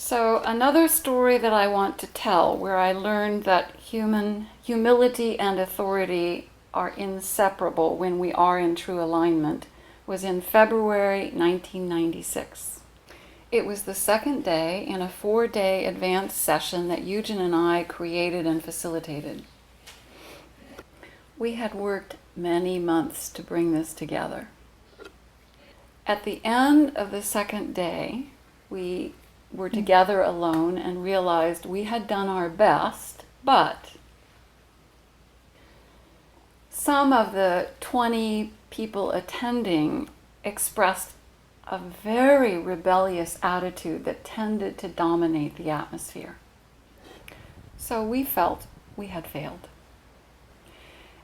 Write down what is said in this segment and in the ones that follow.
So another story that I want to tell where I learned that humility and authority are inseparable when we are in true alignment was in February 1996. It was the second day in a 4-day advanced session that Eugen and I created and facilitated. We had worked many months to bring this together. At the end of the second day, we were together alone and realized we had done our best, but some of the 20 people attending expressed a very rebellious attitude that tended to dominate the atmosphere. So we felt we had failed.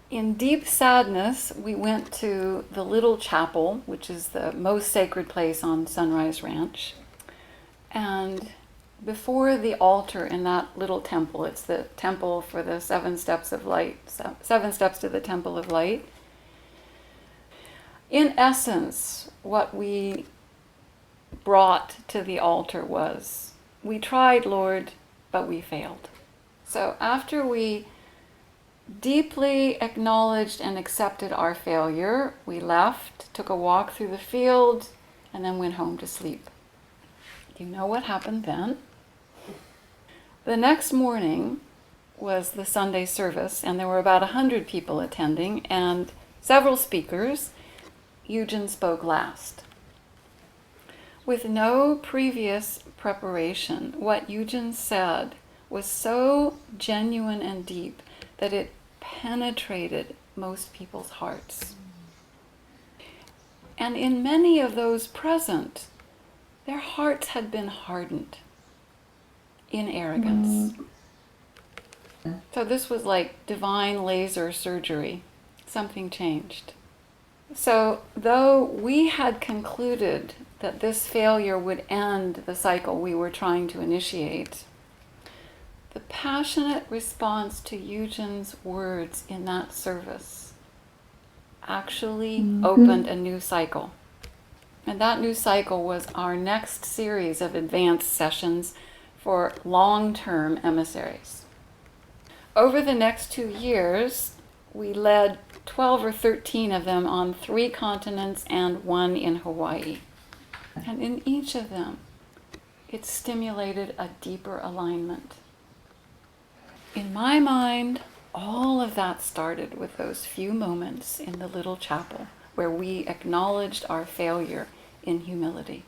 In deep sadness, we went to the little chapel, which is the most sacred place on Sunrise Ranch. And before the altar in that little temple, it's the temple for the 7 steps of light, 7 steps to the temple of light. In essence, what we brought to the altar was, we tried, Lord, but we failed. So after we deeply acknowledged and accepted our failure, we left, took a walk through the field, and then went home to sleep. You know what happened then? The next morning was the Sunday service, and there were about 100 people attending, and several speakers. Eugen spoke last. With no previous preparation, what Eugen said was so genuine and deep that it penetrated most people's hearts. And in many of those present, their hearts had been hardened in arrogance. So this was like divine laser surgery. Something changed. So though we had concluded that this failure would end the cycle we were trying to initiate, the passionate response to Eugen's words in that service actually opened a new cycle. And that new cycle was our next series of advanced sessions for long-term emissaries. Over the next 2 years, we led 12 or 13 of them on 3 continents and 1 in Hawaii. And in each of them, it stimulated a deeper alignment. In my mind, all of that started with those few moments in the little chapel where we acknowledged our failure in humility.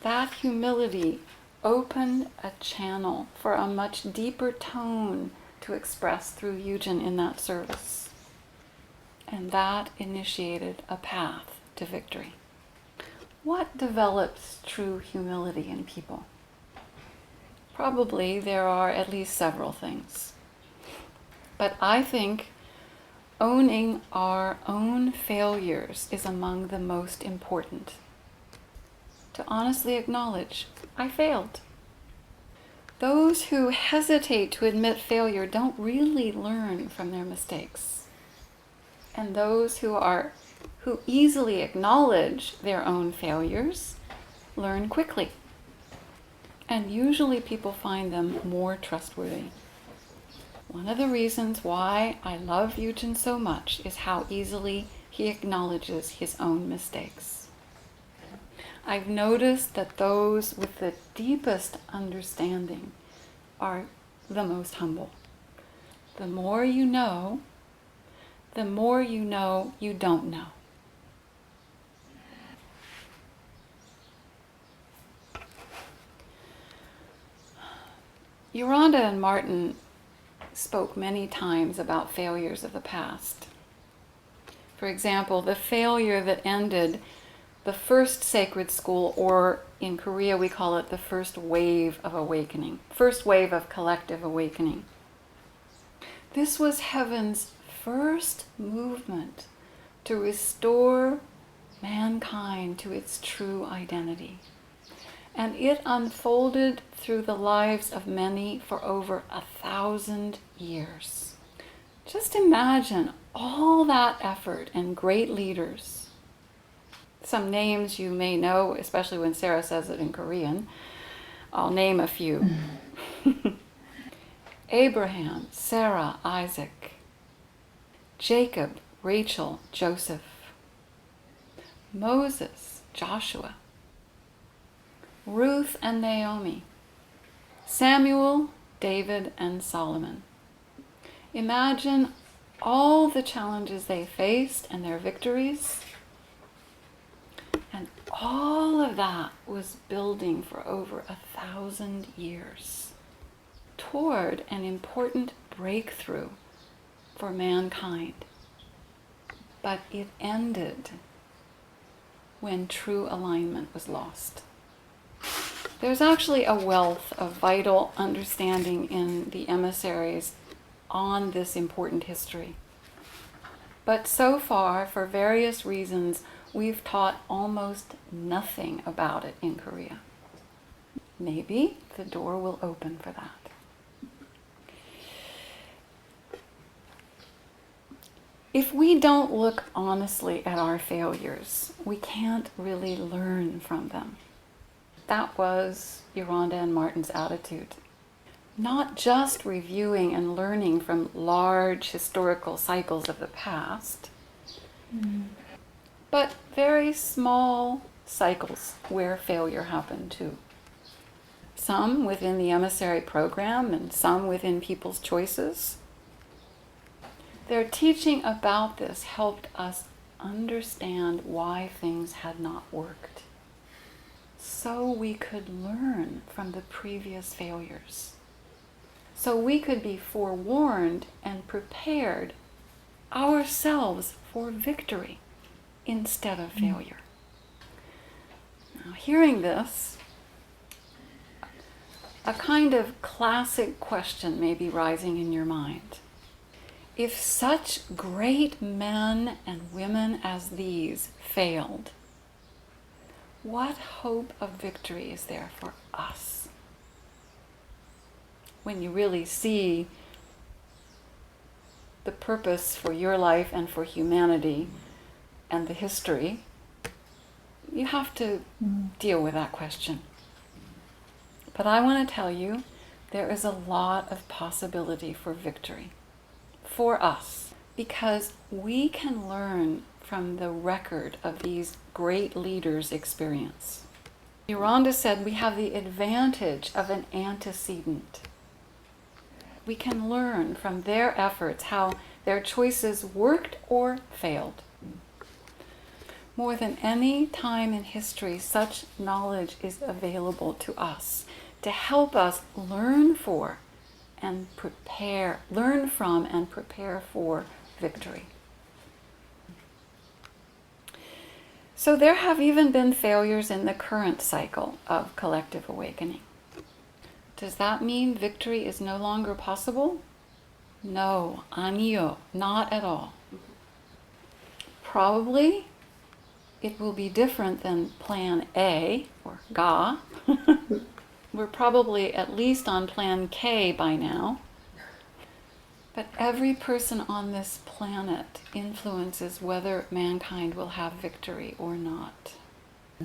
That humility opened a channel for a much deeper tone to express through Eugen in that service. And that initiated a path to victory. What develops true humility in people? Probably there are at least several things. But I think owning our own failures is among the most important. To honestly acknowledge, I failed. Those who hesitate to admit failure don't really learn from their mistakes. And those who easily acknowledge their own failures learn quickly. And usually people find them more trustworthy. One of the reasons why I love Eugen so much is how easily he acknowledges his own mistakes. I've noticed that those with the deepest understanding are the most humble. The more you know you don't know. Yolanda and Martin spoke many times about failures of the past. For example, the failure that ended the first sacred school, or in Korea we call it the first wave of awakening, first wave of collective awakening. This was heaven's first movement to restore mankind to its true identity. And it unfolded through the lives of many for over 1,000 years. Just imagine all that effort and great leaders. Some names you may know, especially when Sarah says it in Korean. I'll name a few. Abraham, Sarah, Isaac, Jacob, Rachel, Joseph, Moses, Joshua, Ruth and Naomi, Samuel, David, and Solomon. Imagine all the challenges they faced and their victories. And all of that was building for over 1,000 years toward an important breakthrough for mankind. But it ended when true alignment was lost. There's actually a wealth of vital understanding in the emissaries on this important history. But so far, for various reasons, we've taught almost nothing about it in Korea. Maybe the door will open for that. If we don't look honestly at our failures, we can't really learn from them. That was Yolanda and Martin's attitude. Not just reviewing and learning from large historical cycles of the past, but very small cycles where failure happened too. Some within the emissary program and some within people's choices. Their teaching about this helped us understand why things had not worked, so we could learn from the previous failures. So we could be forewarned and prepared ourselves for victory instead of failure. Now, hearing this, a kind of classic question may be rising in your mind. If such great men and women as these failed, what hope of victory is there for us? When you really see the purpose for your life and for humanity and the history, you have to deal with that question. But I want to tell you, there is a lot of possibility for victory for us, because we can learn from the record of these great leaders' experience. Yolanda said we have the advantage of an antecedent. We can learn from their efforts how their choices worked or failed. More than any time in history, such knowledge is available to us to help us learn from and prepare for victory. So there have even been failures in the current cycle of collective awakening. Does that mean victory is no longer possible? No, 아니요, not at all. Probably it will be different than plan A, or ga. We're probably at least on plan K by now. But every person on this planet influences whether mankind will have victory or not.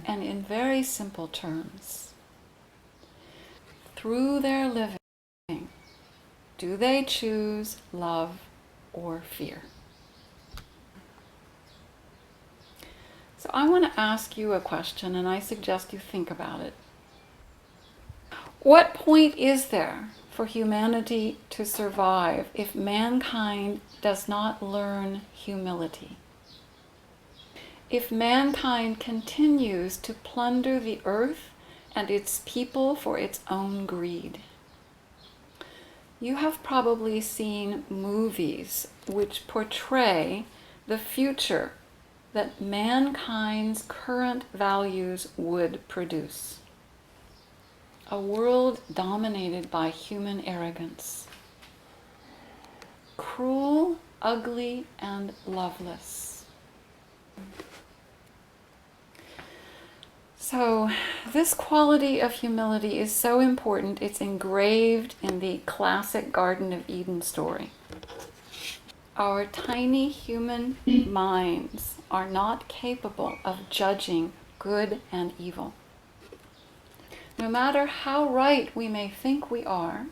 And in very simple terms, through their living, do they choose love or fear? So I want to ask you a question, and I suggest you think about it. What point is there for humanity to survive if mankind does not learn humility? If mankind continues to plunder the earth and its people for its own greed? You have probably seen movies which portray the future that mankind's current values would produce. A world dominated by human arrogance. Cruel, ugly, and loveless. So, this quality of humility is so important, it's engraved in the classic Garden of Eden story. Our tiny human minds are not capable of judging good and evil. no matter how right we may think we are,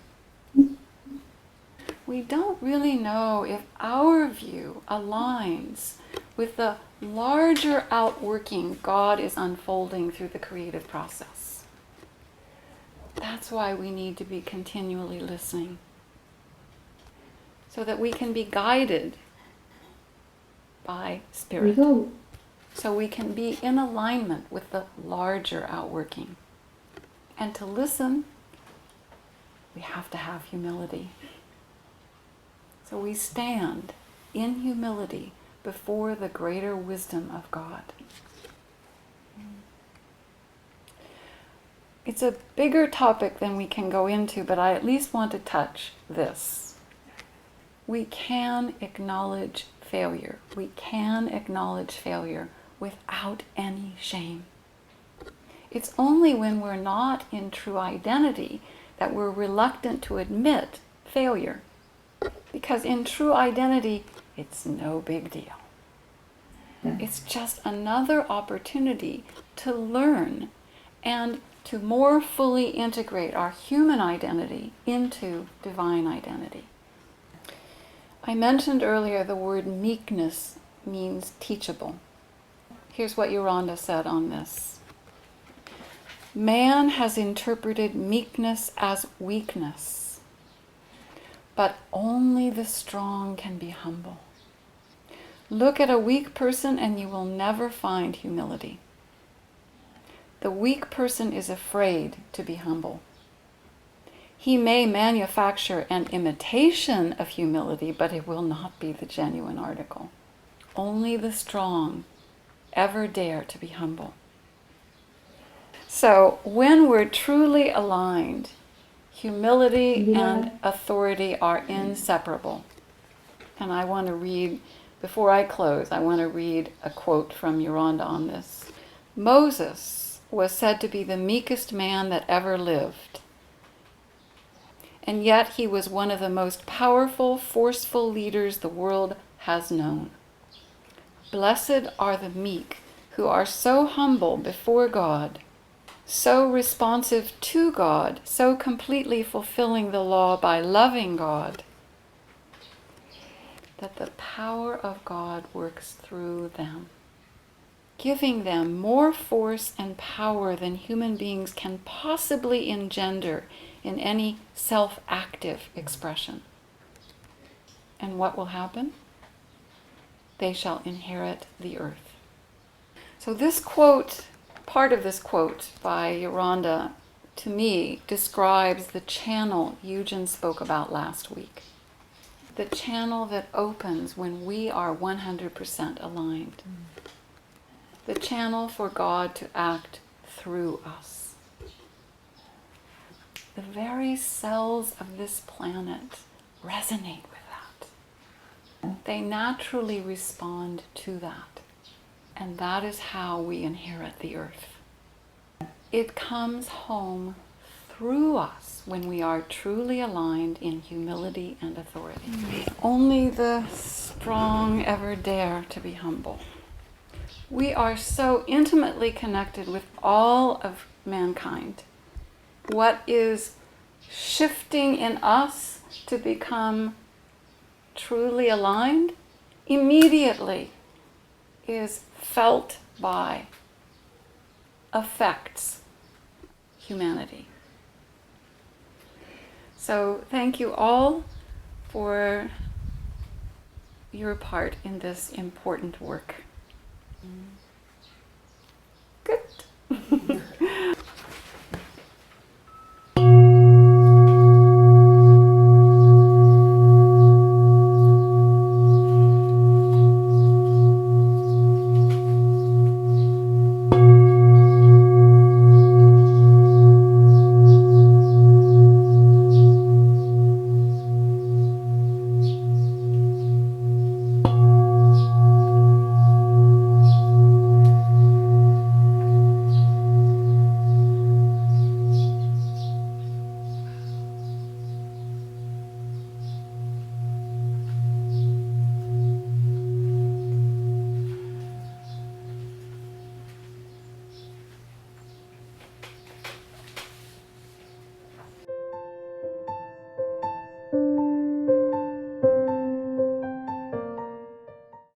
we don't really know if our view aligns with the larger outworking God is unfolding through the creative process. That's why we need to be continually listening, so that we can be guided by Spirit. So we can be in alignment with the larger outworking. And to listen, we have to have humility. So we stand in humility before the greater wisdom of God. It's a bigger topic than we can go into, but I at least want to touch this. We can acknowledge failure. We can acknowledge failure without any shame. It's only when we're not in true identity that we're reluctant to admit failure. Because in true identity, it's no big deal. It's just another opportunity to learn and to more fully integrate our human identity into divine identity. I mentioned earlier the word meekness means teachable. Here's what Yolanda said on this. Man has interpreted meekness as weakness, but only the strong can be humble. Look at a weak person and you will never find humility. The weak person is afraid to be humble. He may manufacture an imitation of humility, but it will not be the genuine article. Only the strong ever dare to be humble. So when we're truly aligned, humility and authority are inseparable. And I want to read, before I close, I want to read a quote from Yolanda on this. Moses was said to be the meekest man that ever lived. And yet he was one of the most powerful, forceful leaders the world has known. Blessed are the meek who are so humble before God, so responsive to God, so completely fulfilling the law by loving God, that the power of God works through them, giving them more force and power than human beings can possibly engender in any self-active expression. And what will happen? They shall inherit the earth. So this quote, part of this quote by Yolanda, to me, describes the channel Eugen spoke about last week. The channel that opens when we are 100% aligned. The channel for God to act through us. The very cells of this planet resonate with that. They naturally respond to that. And that is how we inherit the earth. It comes home through us when we are truly aligned in humility and authority. Only the strong ever dare to be humble. We are so intimately connected with all of mankind. What is shifting in us to become truly aligned immediately is felt by, affects humanity. So thank you all for your part in this important work.